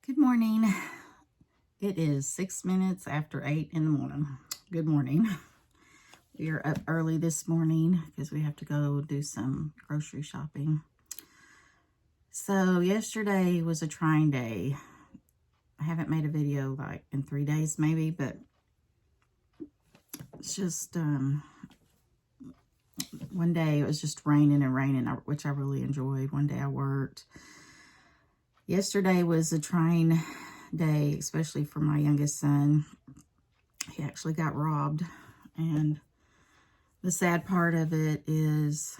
Good morning. It is 6 minutes after 8 in the morning. Good morning. We are up early this morning because we have to go do some grocery shopping. So yesterday was a trying day. I haven't made a video like in 3 days maybe, but it's just one day it was just raining and raining, which I really enjoyed. One day I worked. Yesterday was a trying day, especially for my youngest son. He actually got robbed, and the sad part of it is,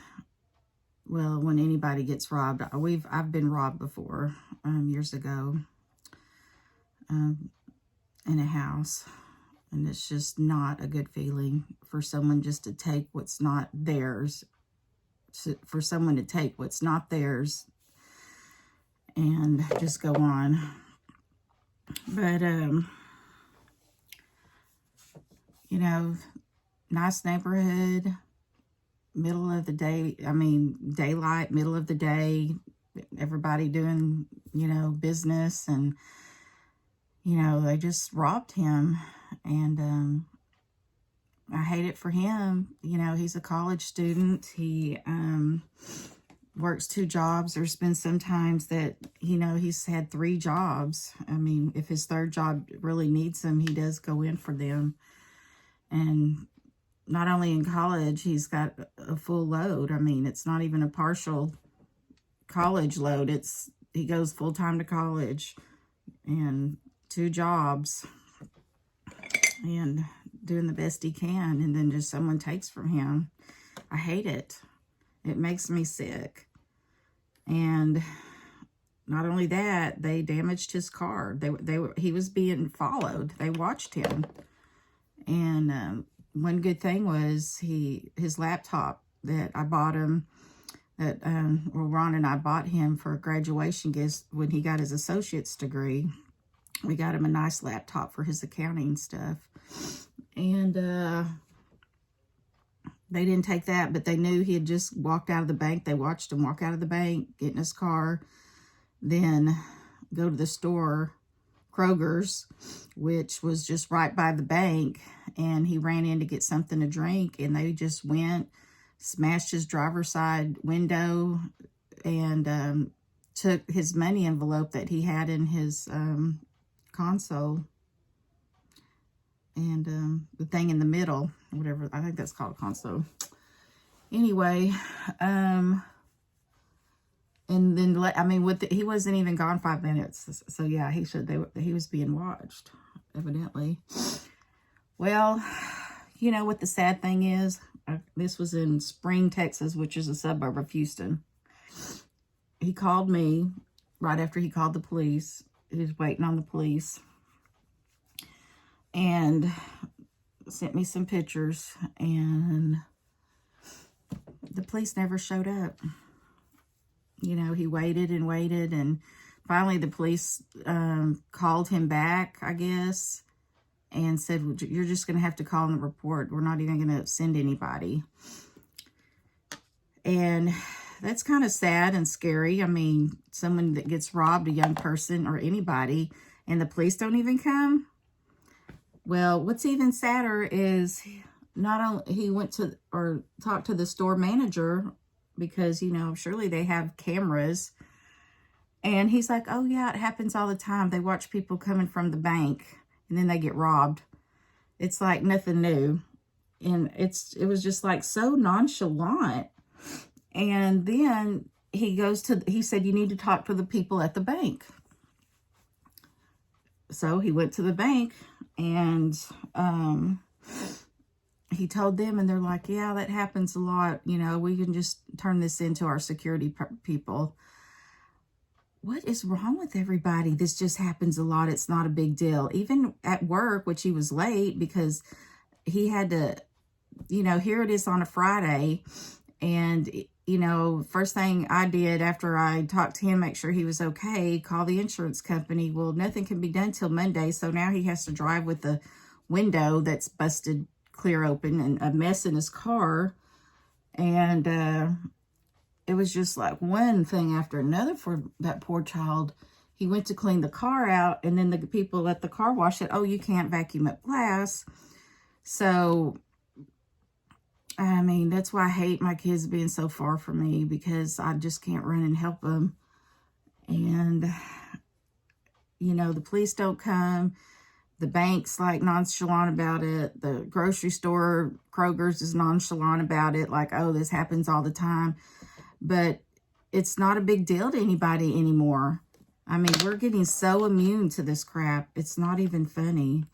well, when anybody gets robbed, I've been robbed before, years ago, in a house, and it's just not a good feeling for someone just to take what's not theirs, for someone to take what's not theirs and just go on. But, you know, nice neighborhood, middle of the day, daylight, middle of the day, everybody doing, business, and, they just robbed him, and, I hate it for him. He's a college student. He, works 2 jobs. There's been some times that, he's had 3 jobs. If his third job really needs him, he does go in for them. And not only in college, he's got a full load. It's not even a partial college load. He goes full-time to college and 2 jobs and doing the best he can. And then just someone takes from him. I hate it. It makes me sick. And not only that, they damaged his car. He was being followed. They watched him. And one good thing was his laptop that I bought him, Ron and I bought him for a graduation gift when he got his associate's degree. We got him a nice laptop for his accounting stuff. And they didn't take that, but they knew he had just walked out of the bank. They watched him walk out of the bank, get in his car, then go to the store, Kroger's, which was just right by the bank, and he ran in to get something to drink, and they just went, smashed his driver's side window, and took his money envelope that he had in his console, and the thing in the middle, whatever, I think that's called a console. Anyway, and then, he wasn't even gone 5 minutes. So yeah, he was being watched, evidently. Well, what the sad thing is? This was in Spring, Texas, which is a suburb of Houston. He called me right after he called the police. He was waiting on the police. And sent me some pictures, and the police never showed up. He waited and waited, and finally the police called him back, I guess, and said, well, you're just going to have to call in the report. We're not even going to send anybody. And that's kind of sad and scary. Someone that gets robbed, a young person or anybody, and the police don't even come. Well, what's even sadder is not only he went to or talked to the store manager, because, surely they have cameras. And he's like, oh, yeah, it happens all the time. They watch people coming from the bank and then they get robbed. It's like nothing new. And it was just like so nonchalant. And then he said, you need to talk to the people at the bank. So he went to the bank, and he told them, and they're like, yeah, that happens a lot. We can just turn this into our security people. What is wrong with everybody? This just happens a lot. It's not a big deal. Even at work, which he was late because he had to, here it is on a Friday. And, first thing I did after I talked to him, make sure he was okay, call the insurance company. Well, nothing can be done till Monday. So now he has to drive with the window that's busted clear open and a mess in his car. And it was just like one thing after another for that poor child. he went to clean the car out, and then the people at the car wash said, oh, you can't vacuum up glass. So, I mean, that's why I hate my kids being so far from me, because I just can't run and help them. And, you know, the police don't come. The bank's like nonchalant about it. The grocery store, Kroger's, is nonchalant about it. Like, oh, this happens all the time. But it's not a big deal to anybody anymore. I mean, we're getting so immune to this crap. It's not even funny.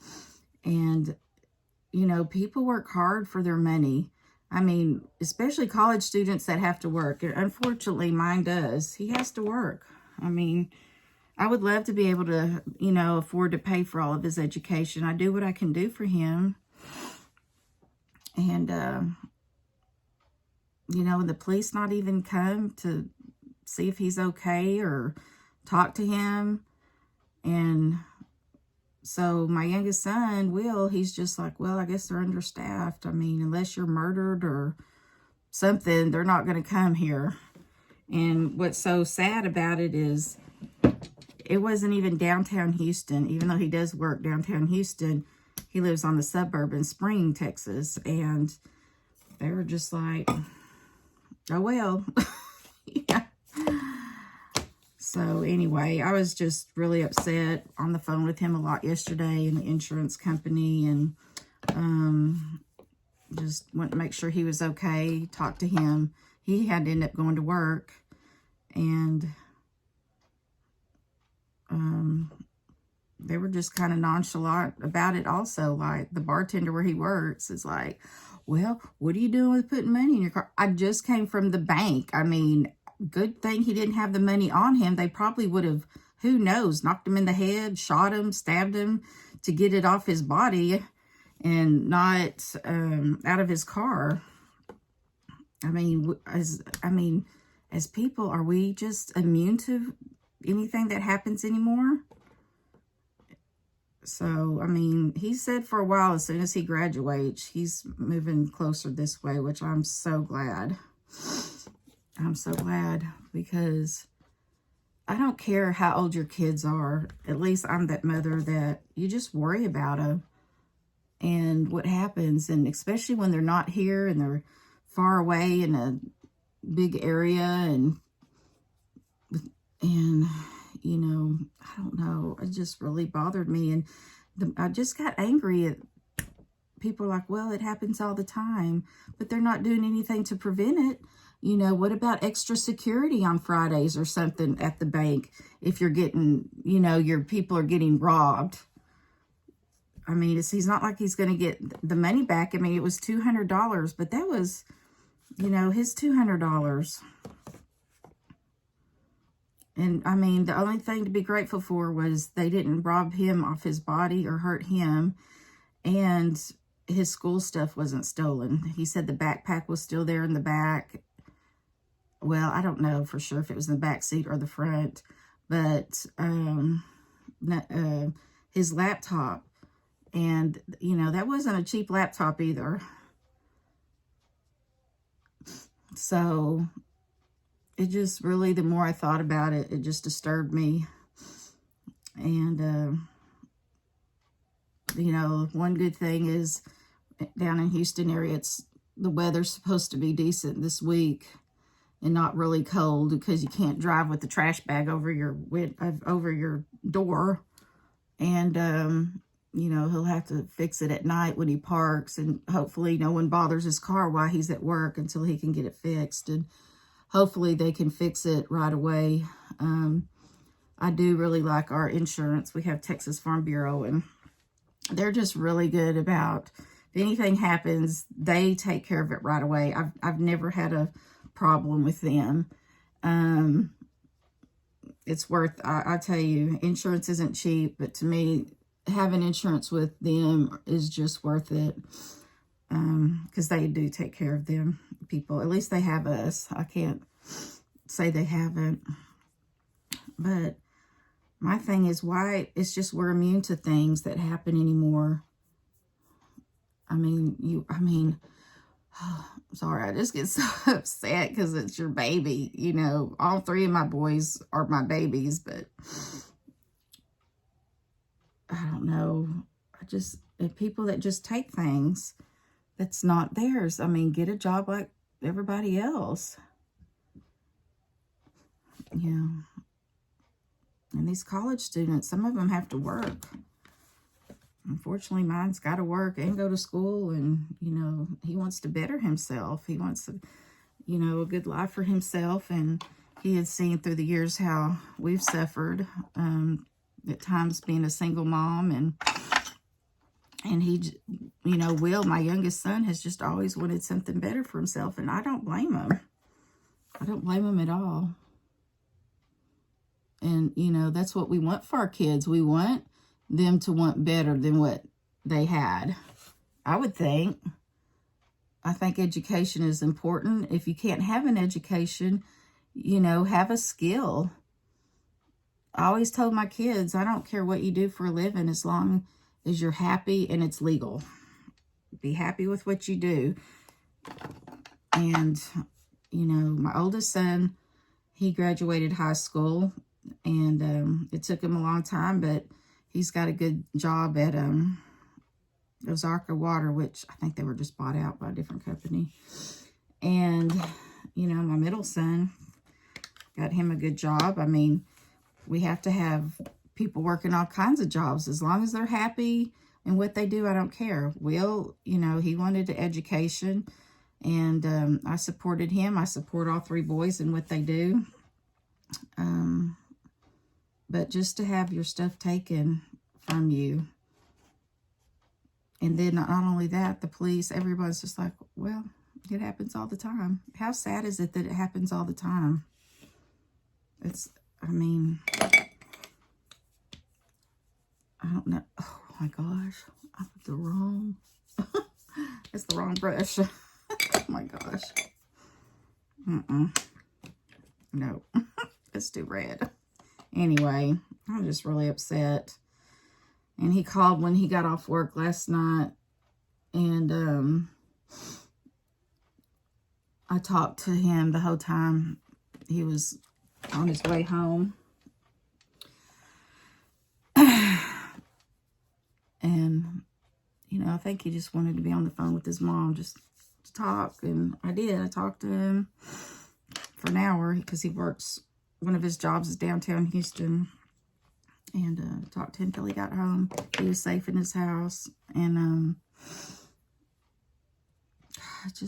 And, you know, people work hard for their money. I mean, especially college students that have to work. Unfortunately, mine does. He has to work. I mean, I would love to be able to, you know, afford to pay for all of his education. I do what I can do for him. And, you know, the police not even come to see if he's okay or talk to him. And so my youngest son, Will, he's just like, well, I guess they're understaffed. I mean, unless you're murdered or something, they're not going to come here. And what's so sad about it is it wasn't even downtown Houston. Even though he does work downtown Houston, he lives on the suburb in Spring, Texas. And they were just like, oh, well. Yeah. So anyway, I was just really upset on the phone with him a lot yesterday in the insurance company, and just went to make sure he was okay, talked to him. He had to end up going to work, and they were just kind of nonchalant about it also. Like, the bartender where he works is like, well, what are you doing with putting money in your car? I just came from the bank. I mean, good thing he didn't have the money on him. They probably would have, who knows, knocked him in the head, shot him, stabbed him to get it off his body and not out of his car. I mean, as people, are we just immune to anything that happens anymore? So, I mean, he said for a while, as soon as he graduates, he's moving closer this way, which I'm so glad. I'm so glad, because I don't care how old your kids are. At least I'm that mother that you just worry about them and what happens. And especially when they're not here and they're far away in a big area, and you know, I don't know, it just really bothered me. And I just got angry at people like, well, it happens all the time, but they're not doing anything to prevent it. You know, what about extra security on Fridays or something at the bank if you're getting, you know, your people are getting robbed? I mean, he's not like he's going to get the money back. I mean, it was $200, but that was, you know, his $200. And, I mean, the only thing to be grateful for was they didn't rob him off his body or hurt him. And his school stuff wasn't stolen. He said the backpack was still there in the back. Well, I don't know for sure if it was in the back seat or the front. But his laptop. And, you know, that wasn't a cheap laptop either. So it just really, the more I thought about it, it just disturbed me. And, you know, one good thing is down in Houston area, the weather's supposed to be decent this week and not really cold, because you can't drive with the trash bag over your door. And, you know, he'll have to fix it at night when he parks, and hopefully no one bothers his car while he's at work until he can get it fixed. And hopefully they can fix it right away. I do really like our insurance. We have Texas Farm Bureau, and they're just really good about, if anything happens, they take care of it right away. I've never had a problem with them. It's worth, I tell you, insurance isn't cheap, but to me, having insurance with them is just worth it, because they do take care of them people. At least they have us. I can't say they haven't. But my thing is, why it's just we're immune to things that happen anymore. Sorry, I just get so upset because it's your baby. You know, all three of my boys are my babies, but I don't know. People that just take things that's not theirs. I mean, get a job like everybody else. Yeah. And these college students, some of them have to work. Unfortunately, mine's got to work and go to school, and, he wants to better himself. He wants, a good life for himself, and he had seen through the years how we've suffered, at times being a single mom, and he, Will, my youngest son, has just always wanted something better for himself, and I don't blame him. I don't blame him at all. And, that's what we want for our kids. We want them to want better than what they had, I would think. I think education is important. If you can't have an education, have a skill. I always told my kids, I don't care what you do for a living as long as you're happy and it's legal. Be happy with what you do. And, my oldest son, he graduated high school, and it took him a long time, but he's got a good job at Ozarka Water, which I think they were just bought out by a different company. And, my middle son, got him a good job. I mean, we have to have people working all kinds of jobs. As long as they're happy in what they do, I don't care. Will, he wanted an education, and I supported him. I support all three boys in what they do. But just to have your stuff taken from you, and then not only that, the police, everybody's just like, well, it happens all the time. How sad is it that it happens all the time? I don't know. Oh my gosh. I put the wrong, it's the wrong brush. Oh my gosh. No, it's too red. Anyway, I'm just really upset. And he called when he got off work last night, and I talked to him the whole time he was on his way home. And, I think he just wanted to be on the phone with his mom just to talk. And I did. I talked to him for an hour because he works, one of his jobs is downtown Houston. And talked to him till he got home. He was safe in his house. And it's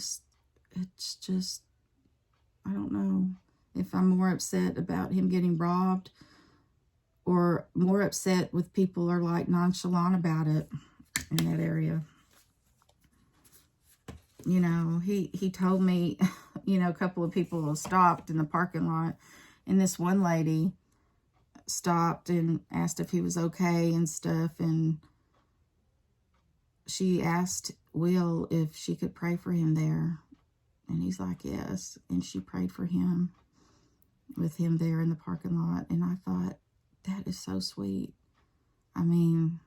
just, I don't know if I'm more upset about him getting robbed, or more upset with people are like nonchalant about it in that area. He told me, a couple of people stopped in the parking lot, and this one lady stopped and asked if he was okay and stuff, and she asked Will if she could pray for him there, and he's like, yes. And she prayed for him with him there in the parking lot. And I thought, that is so sweet. I mean,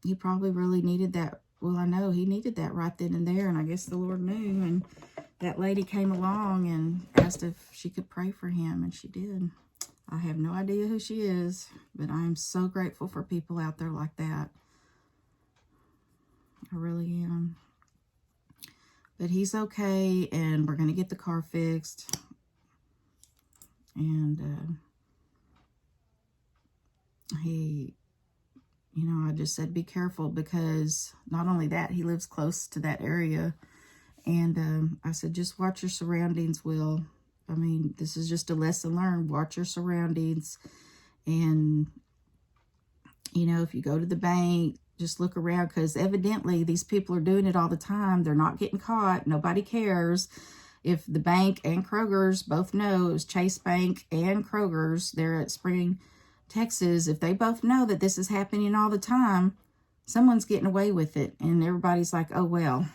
he probably really needed that. Well, I know he needed that right then and there, and I guess the Lord knew. And that lady came along and asked if she could pray for him, and she did. I have no idea who she is, but I am so grateful for people out there like that. I really am. But he's okay, and we're going to get the car fixed. And he, I just said, be careful, because not only that, he lives close to that area. And I said, just watch your surroundings, Will. I mean, this is just a lesson learned. Watch your surroundings. And, if you go to the bank, just look around, because evidently these people are doing it all the time. They're not getting caught. Nobody cares. If the bank and Kroger's both know, it was Chase Bank and Kroger's, they're at Spring, Texas. If they both know that this is happening all the time, someone's getting away with it. And everybody's like, oh, well.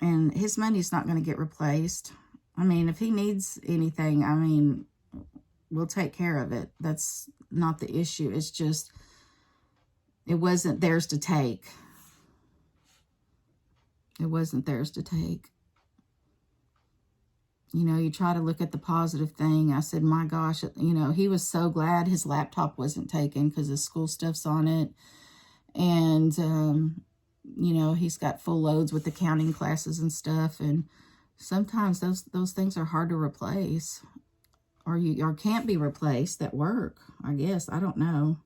And his money's not going to get replaced. I mean, if he needs anything, we'll take care of it. That's not the issue. It's just, it wasn't theirs to take. It wasn't theirs to take. You know, you try to look at the positive thing. I said, my gosh, you know, he was so glad his laptop wasn't taken because the school stuff's on it. And, you know, he's got full loads with accounting classes and stuff. And sometimes those things are hard to replace, or can't be replaced at work, I guess. I don't know.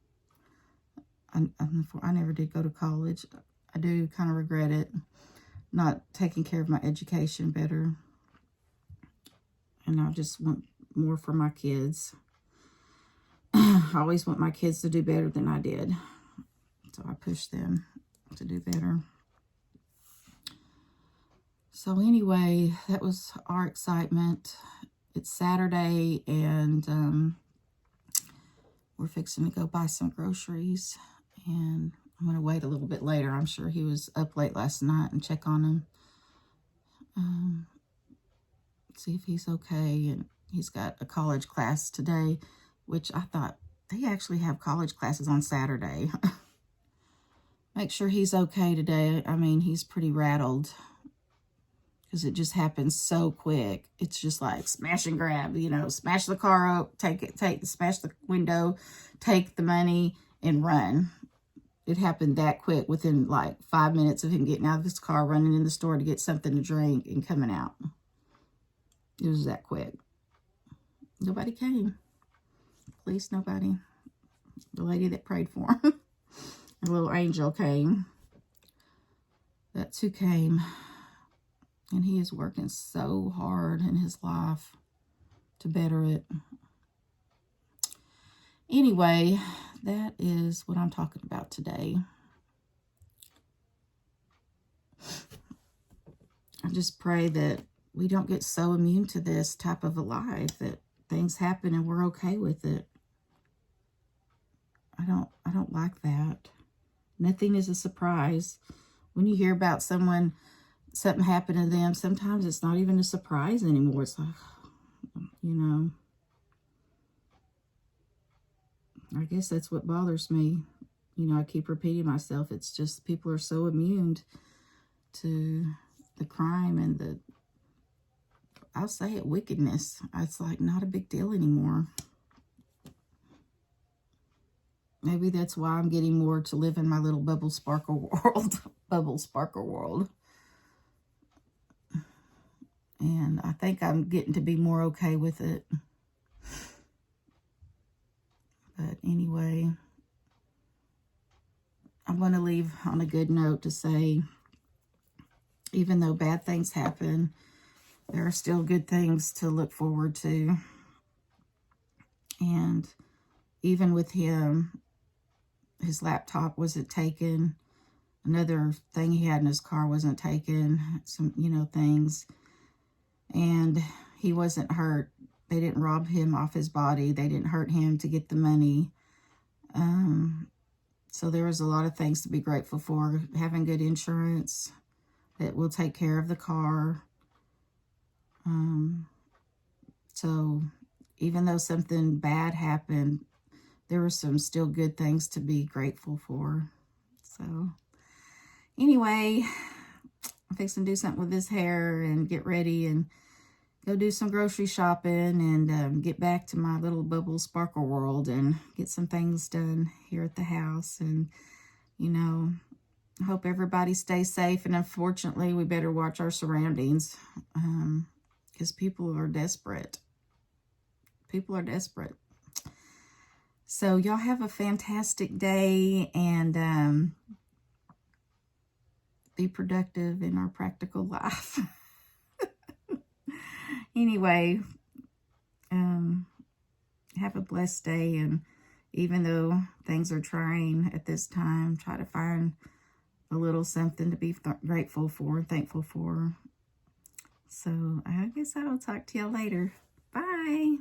I never did go to college. I do kind of regret it, not taking care of my education better. And I just want more for my kids. I always want my kids to do better than I did. So I push them to do better. So anyway, that was our excitement. It's Saturday, and we're fixing to go buy some groceries. And I'm going to wait a little bit later. I'm sure he was up late last night, and check on him. See if he's okay. And he's got a college class today, which I thought they actually have college classes on Saturday. Make sure he's okay today. I mean, he's pretty rattled because it just happens so quick. It's just like smash and grab, you know, smash the car up, smash the window, take the money and run. It happened that quick, within like 5 minutes of him getting out of his car, running in the store to get something to drink and coming out. It was that quick. Nobody came. Police, nobody. The lady that prayed for him. A little angel came. That's who came. And he is working so hard in his life to better it. Anyway, that is what I'm talking about today. I just pray that we don't get so immune to this type of a life that things happen and we're okay with it. I don't like that. Nothing is a surprise. When you hear about something happened to them, sometimes it's not even a surprise anymore. It's like, you know, I guess that's what bothers me. You know, I keep repeating myself. It's just people are so immune to the crime and I'll say it, wickedness. It's like not a big deal anymore. Maybe that's why I'm getting more to live in my little bubble sparkle world. Bubble sparkle world. And I think I'm getting to be more okay with it. But anyway, I'm going to leave on a good note to say, even though bad things happen, there are still good things to look forward to. And even with him, his laptop wasn't taken. Another thing he had in his car wasn't taken. Some, you know, things. And he wasn't hurt. They didn't rob him off his body. They didn't hurt him to get the money. So there was a lot of things to be grateful for. Having good insurance that will take care of the car. So even though something bad happened, there were some still good things to be grateful for. So anyway, I'm fixing to do something with his hair and get ready and go do some grocery shopping and get back to my little bubble sparkle world and get some things done here at the house. And, you know, I hope everybody stays safe. And unfortunately, we better watch our surroundings because people are desperate. People are desperate. So y'all have a fantastic day and be productive in our practical life. Anyway, have a blessed day. And even though things are trying at this time, try to find a little something to be grateful for and thankful for. So I guess I will talk to y'all later. Bye.